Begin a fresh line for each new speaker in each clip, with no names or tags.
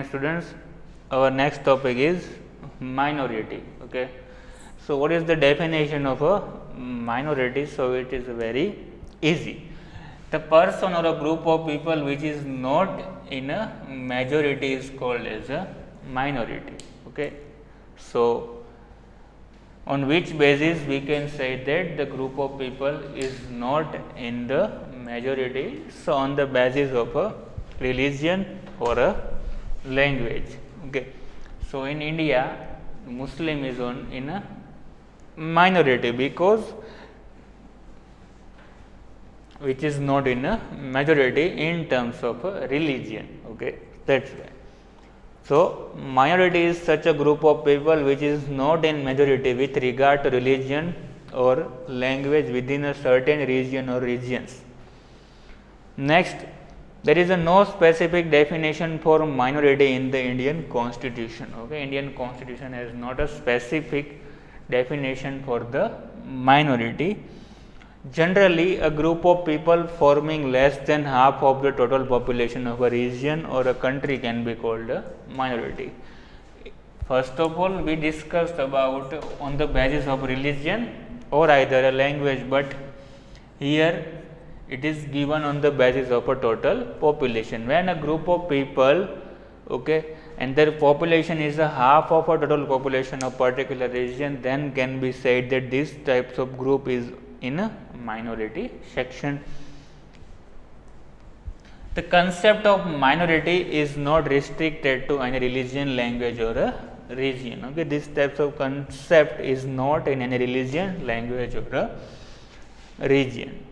morning students. Our next topic is minority. Okay. So, what is the definition of a minority? So, it is very easy. The person or a group of people which is not in a majority is called as a minority. Okay. So, on which basis we can say that the group of people is not in the majority? So, on the basis of a religion or a language. Okay. So, in India, Muslim is in a minority because which is not in a majority in terms of a religion. Okay. That is why. So, minority is such a group of people which is not in majority with regard to religion or language within a certain region or regions. Next, there is no specific definition for minority in the Indian Constitution. Okay. Indian Constitution has not a specific definition for the minority. Generally, a group of people forming less than half of the total population of a region or a country can be called a minority. First of all, we discussed about on the basis of religion or either a language, but here it is given on the basis of a total population. When a group of people, okay, and their population is a half of a total population of particular region, then can be said that this types of group is in a minority section. The concept of minority is not restricted to any religion, language or a region. Okay, this types of concept is not in any religion, language or a region.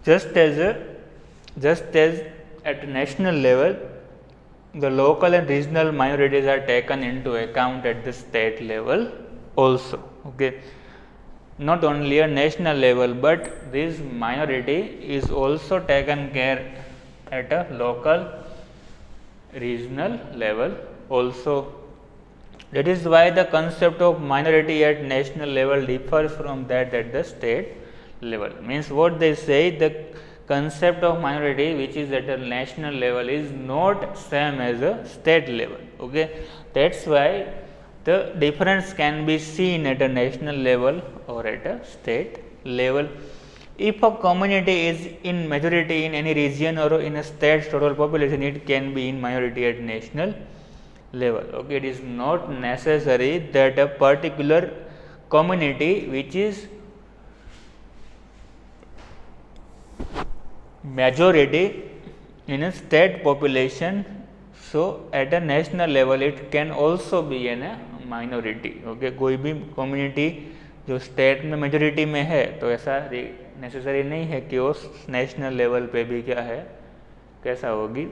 Just as at national level, the local and regional minorities are taken into account at the state level also. Okay. Not only a national level, but this minority is also taken care at a local, regional level also. That is why the concept of minority at national level differs from that at the state level. Means what they say, the concept of minority which is at a national level is not same as a state level. Okay. That is why the difference can be seen at a national level or at a state level. If a community is in majority in any region or in a state's total population, it can be in minority at national level. Okay. It is not necessary that a particular community which is majority in a state population, so at a national level it can also be in a minority. Okay. कोई भी community जो state में majority में है, तो ऐसा necessary नहीं है कि वो national level पे भी क्या है, कैसा होगी,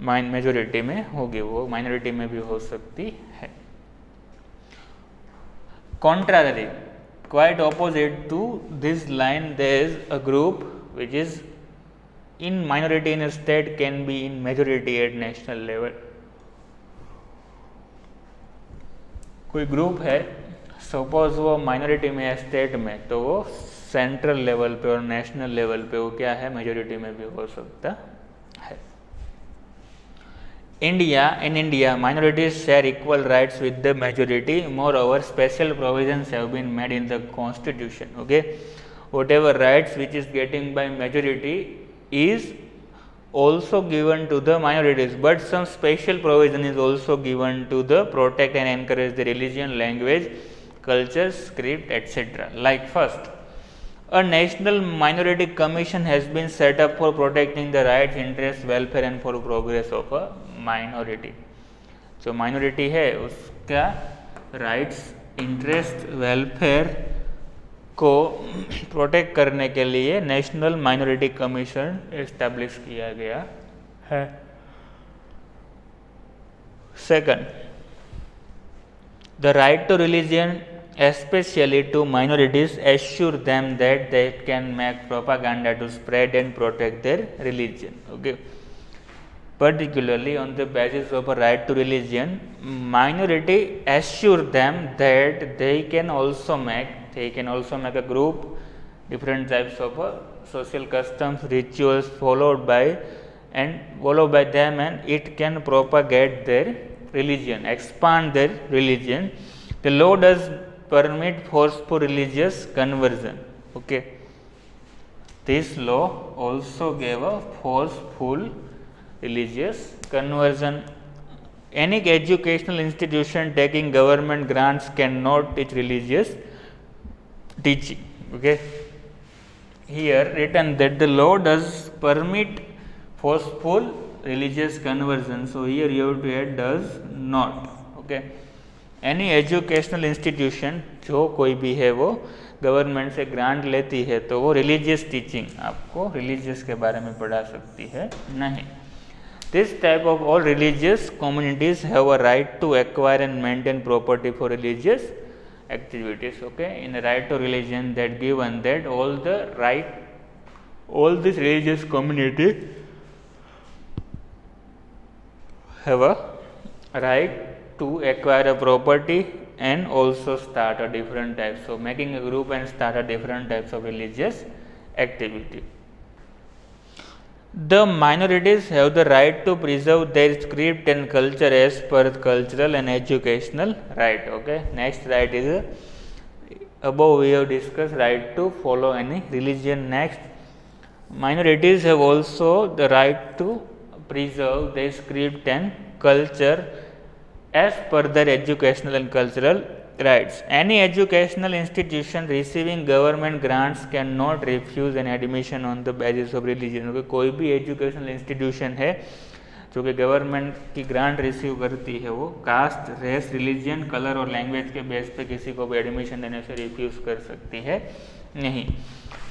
majority में होगी, वो minority में भी हो सकती है. Contrary, quite opposite to this line, there is a group which is in minority in a state can be in majority at national level. कोई ग्रुप है, सपोज वो माइनॉरिटी में है स्टेट में, तो वो सेंट्रल लेवल पे और नेशनल लेवल पे वो क्या है, मेजोरिटी में भी हो सकता है. In India, minorities share equal rights with the majority. Moreover, special provisions have been made in the constitution. Okay, whatever rights which is getting by majority is also given to the minorities, but some special provision is also given to the protect and encourage the religion, language, culture, script, etc. Like first, a national minority commission has been set up for protecting the rights, interests, welfare and for progress of a minority. जो minority है उसका rights, interest, welfare को protect करने के लिए national minority commission establish किया गया है. Second, the right to religion especially to minorities assure them that they can make propaganda to spread and protect their religion. Okay. Particularly on the basis of a right to religion, minority assure them that they can also make a group, different types of social customs, rituals followed by them, and it can propagate their religion, expand their religion. The law does permit forceful religious conversion. Okay, this law also gave a forceful religious conversion. Any educational institution taking government grants cannot teach religious teaching. Okay, here written that the law does permit forceful religious conversion. So here you have to add does not. Okay, any educational institution जो कोई भी है वो government से grant लेती है तो वो रिलीजियस टीचिंग आपको रिलीजियस के बारे में पढ़ा सकती है नहीं. This type of all religious communities have a right to acquire and maintain property for religious activities. Okay, in the right to religion that given that all this religious community have a right to acquire a property and also start a different types. So making a group and start a different types of religious activity. The minorities have the right to preserve their script and culture as per cultural and educational right. Okay, next right is above we have discussed right to follow any religion. Next, minorities have also the right to preserve their script and culture as per their educational and cultural rights. Any educational institution receiving government grants cannot refuse an admission on the basis of religion. Okay, कोई भी educational institution है जो कि government की grant receive करती है वो cast, race, religion, colour और लैंग्वेज के बेस पे किसी को भी एडमिशन देने से रिफ्यूज कर सकती है नहीं.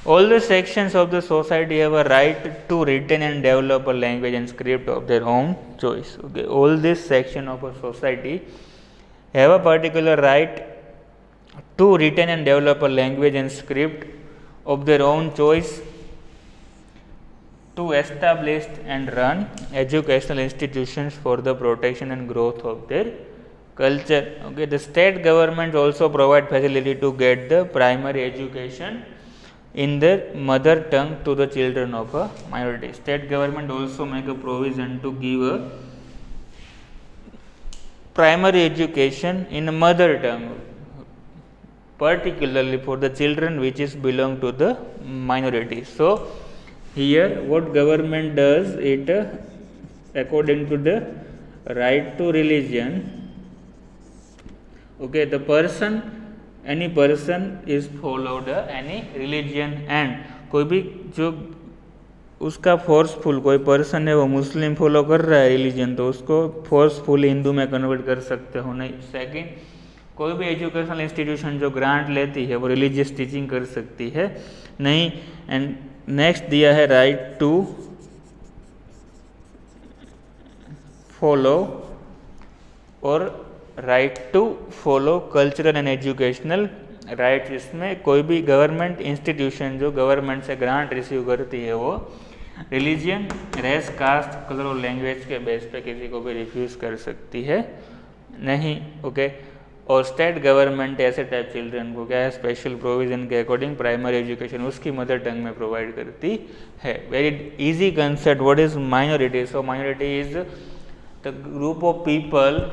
All the sections of the society have a right to retain and develop a language and script of their own choice. Okay, all this section of a society have a particular right to retain and develop a language and script of their own choice, to establish and run educational institutions for the protection and growth of their culture. Okay, the state government also provide facility to get the primary education in their mother tongue to the children of a minority. State government also make a provision to give a primary education in mother tongue, particularly for the children which is belong to the minority. So here what government does, it according to the right to religion, okay, the person, any person is followed any religion, and कोई भी जो उसका forceful कोई person है वो मुस्लिम follow कर रहा है रिलीजन तो उसको फोर्सफुल हिंदू में कन्वर्ट कर सकते हो नहीं. सेकंड, कोई भी एजुकेशनल इंस्टीट्यूशन जो ग्रांट लेती है वो रिलीजियस टीचिंग कर सकती है नहीं. एंड नेक्स्ट दिया है राइट टू फॉलो और right to follow cultural and educational rights. इसमें कोई भी गवर्नमेंट इंस्टीट्यूशन जो गवर्नमेंट से ग्रांट रिसीव करती है वो रिलीजियन, रेस, कास्ट, कलर और लैंग्वेज के बेस पे किसी को भी रिफ्यूज कर सकती है नहीं. ओके, और स्टेट गवर्नमेंट ऐसे टाइप चिल्ड्रन को क्या है स्पेशल प्रोविजन के अकॉर्डिंग प्राइमरी एजुकेशन उसकी मदर टंग में प्रोवाइड करती है. Very easy concept. What is minority? So minority is the group of people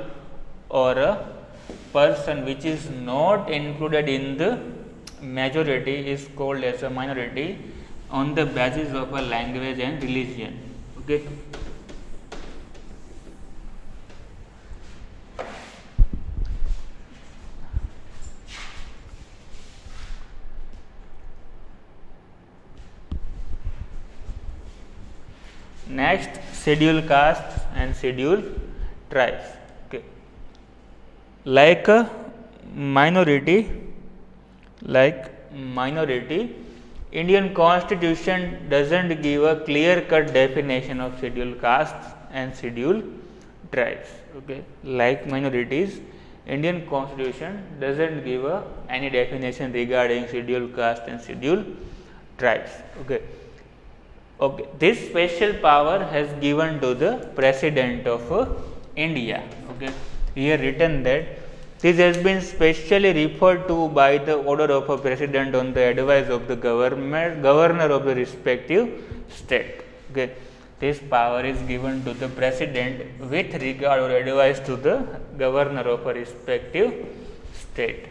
or a person which is not included in the majority is called as a minority on the basis of a language and religion. Okay, next, scheduled castes and scheduled tribes. Like a minority, Indian Constitution doesn't give a clear-cut definition of scheduled castes and scheduled tribes. Okay, like minorities, Indian Constitution doesn't give any definition regarding scheduled caste and scheduled tribes. Okay, okay. This special power has given to the President of India. Okay. Here written that This has been specially referred to by the order of a president on the advice of the governor of the respective state. Okay. This power is given to the president with regard or advice to the governor of a respective state.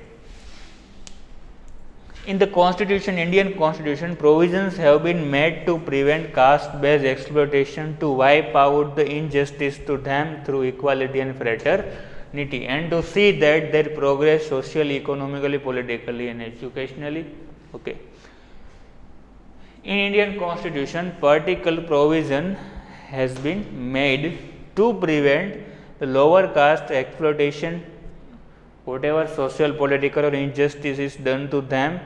In the constitution, Indian constitution, provisions have been made to prevent caste-based exploitation, to wipe out the injustice to them through equality and fraternity, and to see that their progress socially, economically, politically and educationally. Okay. In Indian constitution, particular provision has been made to prevent the lower caste exploitation, whatever social, political or injustice is done to them,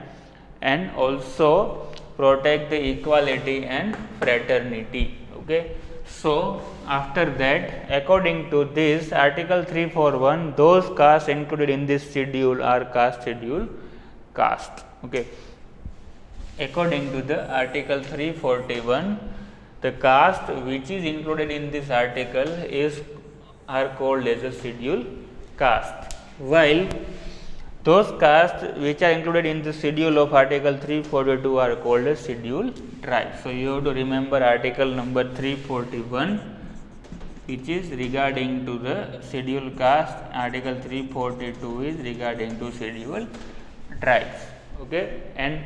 and also protect the equality and fraternity. Okay. So, after that, according to this article 341, those castes included in this schedule are caste schedule caste. Okay. According to the article 341, the caste which is included in this article are called as a schedule caste, while those castes which are included in the schedule of article 342 are called as schedule tribes. So, you have to remember article number 341, which is regarding to the schedule caste, article 342 is regarding to schedule tribes. Okay. And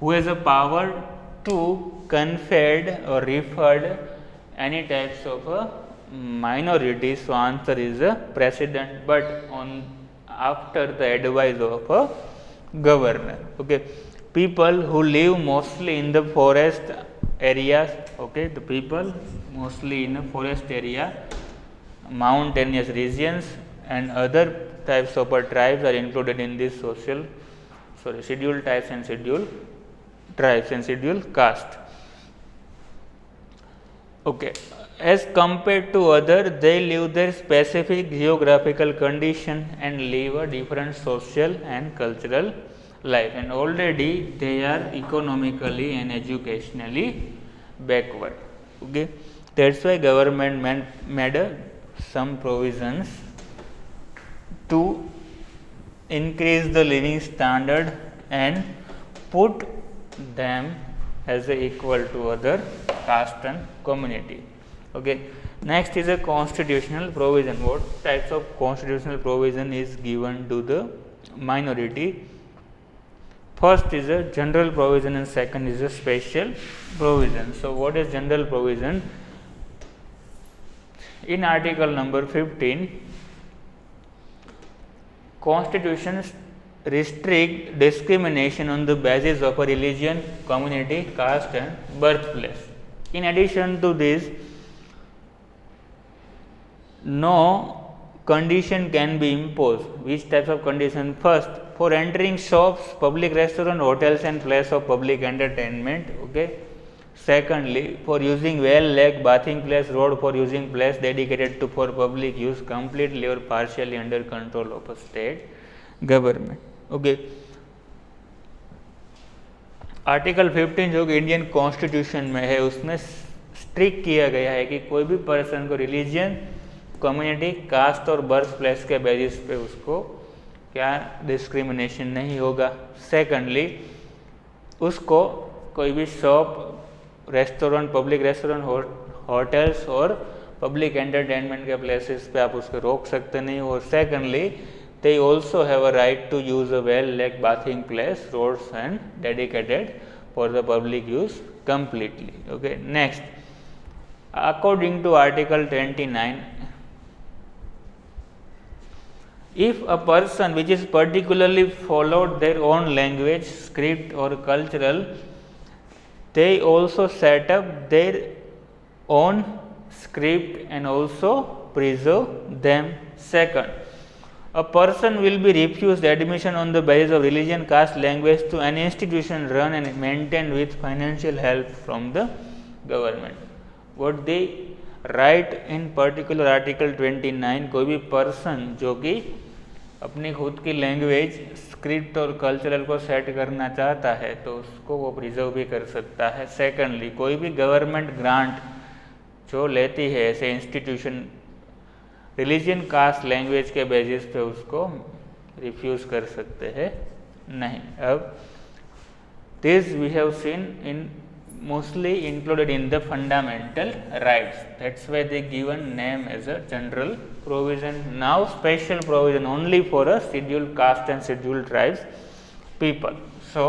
who has a power to conferred or referred any types of a minority. So, answer is a president, but on after the advice of a governor. Okay. People who live mostly in the forest areas, okay, the people mostly in the forest area, mountainous regions and other types of tribes are included in this schedule types and schedule tribes and schedule caste. Okay. As compared to other, they live their specific geographical condition and live a different social and cultural life, and already they are economically and educationally backward. Okay. That's why government made some provisions to increase the living standard and put them as equal to other caste and community. Okay. Next is a constitutional provision. What types of constitutional provision is given to the minority? First is a general provision and second is a special provision. So, what is general provision? In article number 15, Constitution restrict discrimination on the basis of a religion, community, caste and birthplace. In addition to this, no condition can be imposed. Which types of condition? First, for entering shops, public restaurant, hotels and place of public entertainment. Okay. Secondly, for using well, lake, bathing place, road, for using place dedicated to for public use, completely or partially under control of a state government. Okay. Article 15 जो कि Indian constitution में है उसमें strict किया गया है कि कोई भी पर्सन को रिलीजन, कम्युनिटी, कास्ट और बर्थ प्लेस के बेसिस पे उसको क्या डिस्क्रिमिनेशन नहीं होगा. सेकंडली, उसको कोई भी shop, restaurant, public restaurant, hotels और पब्लिक एंटरटेनमेंट के प्लेसेस पे आप उसको रोक सकते नहीं हो. Secondly, they also have a right to use a well, lake, bathing place, roads and dedicated for the public use completely. Okay. Next, according to article 29, if a person which is particularly followed their own language, script or cultural, they also set up their own script and also preserve them. Second, a person will be refused admission on the basis of religion, caste, language to an institution run and maintained with financial help from the government. What they write in particular article 29, कोई भी person जो कि अपनी खुद की language, script और cultural को set करना चाहता है तो उसको वो प्रिजर्व भी कर सकता है. सेकंडली, कोई भी गवर्नमेंट ग्रांट जो लेती है ऐसे इंस्टीट्यूशन रिलीजन, कास्ट, लैंग्वेज के बेसिस पे उसको रिफ्यूज़ कर सकते हैं नहीं। अब this we have seen in mostly included in the fundamental rights, that's why they given name as a general provision. Now special provision only for a scheduled caste and scheduled tribes people. So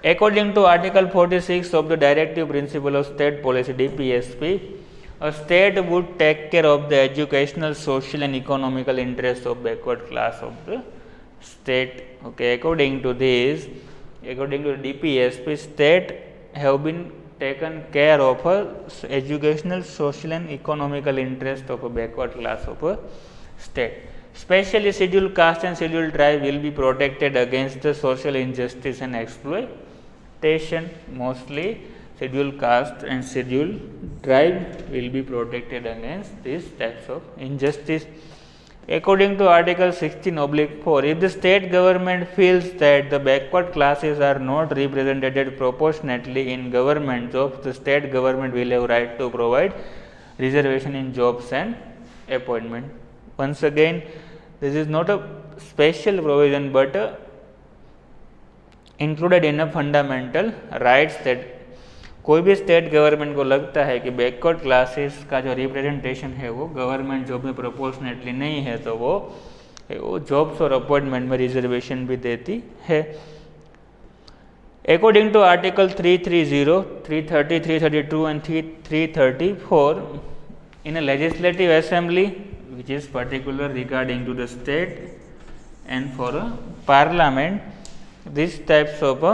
according to article 46 of the directive principle of state policy DPSP, a state would take care of the educational, social and economical interests of backward class of the state. Okay, according to this, according to the DPSP, state have been taken care of educational, social and economical interest of a backward class of a state. Especially scheduled caste and scheduled tribe will be protected against the social injustice and exploitation. Mostly scheduled caste and scheduled tribe will be protected against these types of injustice. According to article 16/4, if the state government feels that the backward classes are not represented proportionately in government jobs, the state government will have right to provide reservation in jobs and appointment. Once again, this is not a special provision, but included in a fundamental rights that कोई भी state government को लगता है कि backward classes का जो representation है वो गवर्नमेंट जॉब में प्रोपोर्शनेटली नहीं है, तो वो जॉब्स और अपॉइंटमेंट में रिजर्वेशन भी देती है. According to Article 330, 330, 332 and 334, in a legislative assembly which is particular regarding to the state and for a parliament, these types of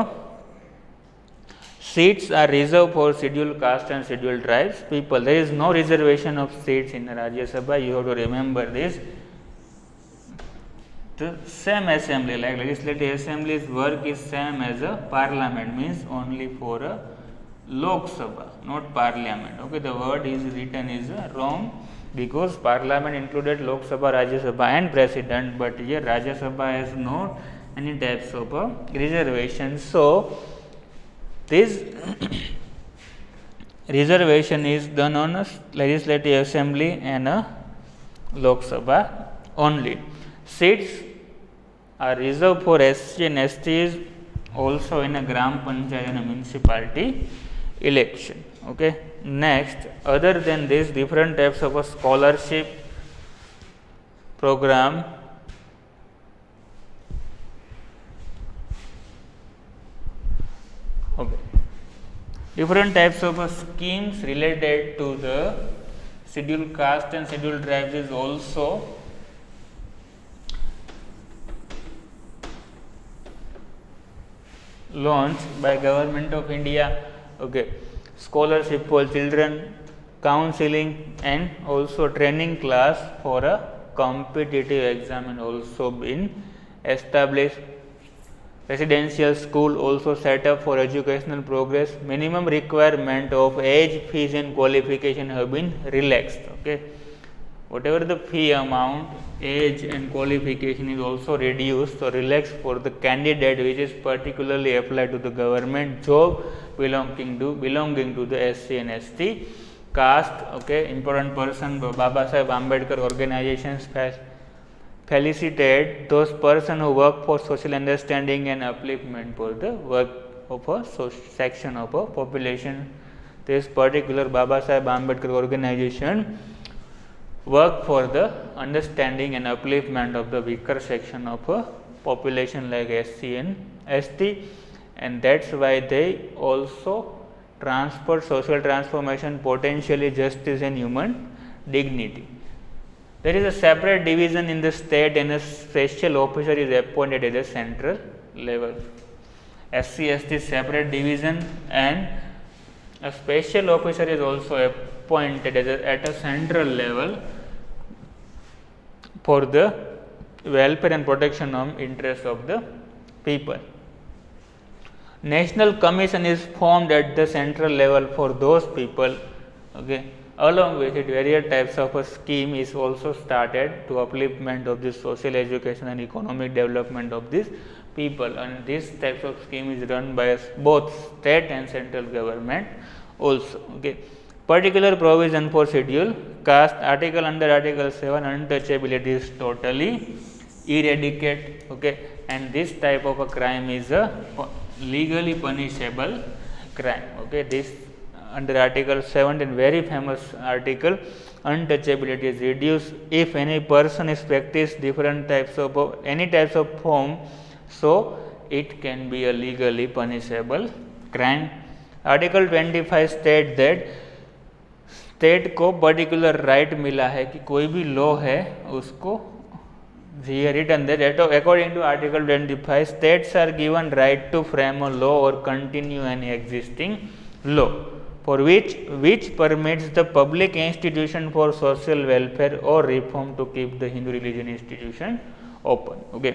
seats are reserved for scheduled caste and scheduled tribes people. There is no reservation of seats in Rajya Sabha. You have to remember this. The same assembly, like legislative assembly's work is same as a parliament, means only for a Lok Sabha, not parliament. Okay, the word is written is wrong because parliament included Lok Sabha, Rajya Sabha and president, but here Rajya Sabha has no any types of reservation. So this reservation is done on a legislative assembly and a Lok Sabha only. Seats are reserved for SC and STs also in a Gram Panchayat and a municipality election. Okay. Next, other than this, different types of a scholarship program different types of schemes related to the scheduled caste and scheduled tribes is also launched by Government of India. Okay, scholarship for children, counseling and also training class for a competitive exam and also been established. Residential school also set up for educational progress. Minimum requirement of age, fees and qualification have been relaxed. Okay, whatever the fee amount, age and qualification is also reduced or relaxed for the candidate which is particularly applied to the government job belonging to the SC and ST caste. Okay, important person Baba Saheb Ambedkar organizations felicitate those persons who work for social understanding and upliftment for the work of a section of a population. This particular Baba Saheb Ambedkar organization work for the understanding and upliftment of the weaker section of a population like SC and ST, and that's why they also transport social transformation, potentially justice and human dignity. There is a separate division in the state and a special officer is appointed at the central level. SC, ST separate division and a special officer is also appointed at a central level for the welfare and protection of interests of the people. National commission is formed at the central level for those people. Okay. Along with it, various types of a scheme is also started to upliftment of the social, education and economic development of these people, and this types of scheme is run by both state and central government also. Okay. Particular provision for schedule caste, article under article 7 untouchability is totally eradicate, okay, and this type of a crime is a legally punishable crime, okay. This under Article 17, very famous article, untouchability is reduced if any person is practiced different types of any types of form, so it can be a legally punishable crime. Article 25 state that state को particular right मिला है कि कोई भी law है उसको return that according to article 25 states are given right to frame a law और continue an existing law for which permits the public institution for social welfare or reform to keep the Hindu religion institution open, okay.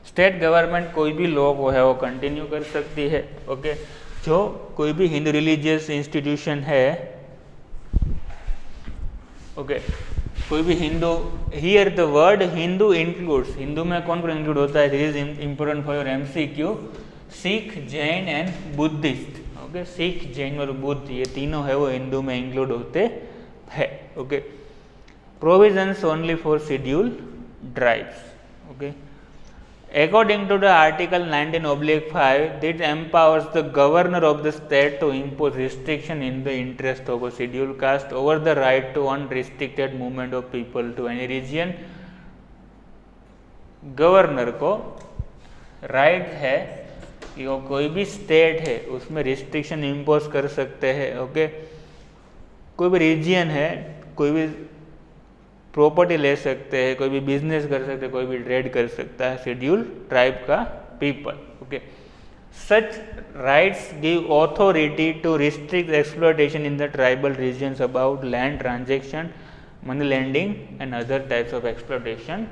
State government कोई भी law को है वो continue कर सकती है, okay. जो कोई भी हिंदू रिलीजियस इंस्टीट्यूशन है, ओके, कोई भी Hindu, here the word Hindu includes, Hindu में कौन कौन इंक्लूड होता है, this is important for your MCQ, Sikh, Jain and Buddhist, okay. Sikh, Jain और बुद्ध ये तीनों है वो हिंदू में इंक्लूड होते हैं, okay. Provisions only for schedule tribes, okay. According to the Article 19/5, it empowers the governor of the state to impose restriction in the interest of a scheduled caste over the right to unrestricted movement of people to any region. Governor को right है कि वो कोई भी state है उसमें restriction impose कर सकते हैं, ओके. कोई भी रीजन है, कोई भी प्रॉपर्टी ले सकते हैं, कोई भी बिजनेस कर सकते हैं, कोई भी ट्रेड कर सकता है शेड्यूल ट्राइब का people, okay. Such rights give authority to restrict exploitation in the tribal regions about land transaction, money lending and other types of exploitation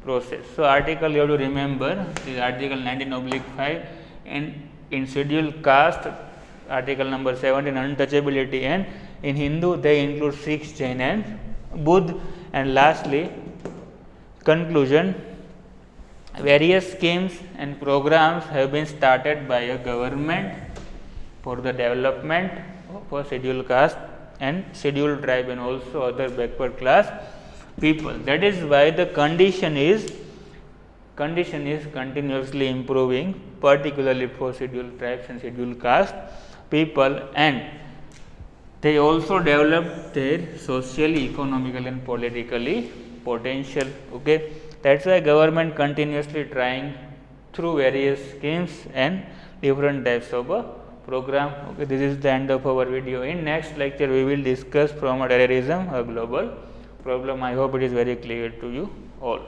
process. So article you have to remember is article 19/5, and in scheduled caste article number 17 untouchability, and in Hindu they include Sikhs, Jain and Buddha. And lastly, conclusion, various schemes and programs have been started by a government for the development of a scheduled caste and scheduled tribe and also other backward class people. That is why the condition is continuously improving, particularly for scheduled tribes and scheduled caste people, and they also develop their socially, economically and politically potential, okay. That's why government continuously trying through various schemes and different types of a program, okay. This is the end of our video. In next lecture we will discuss from a terrorism, a global problem. I hope it is very clear to you all.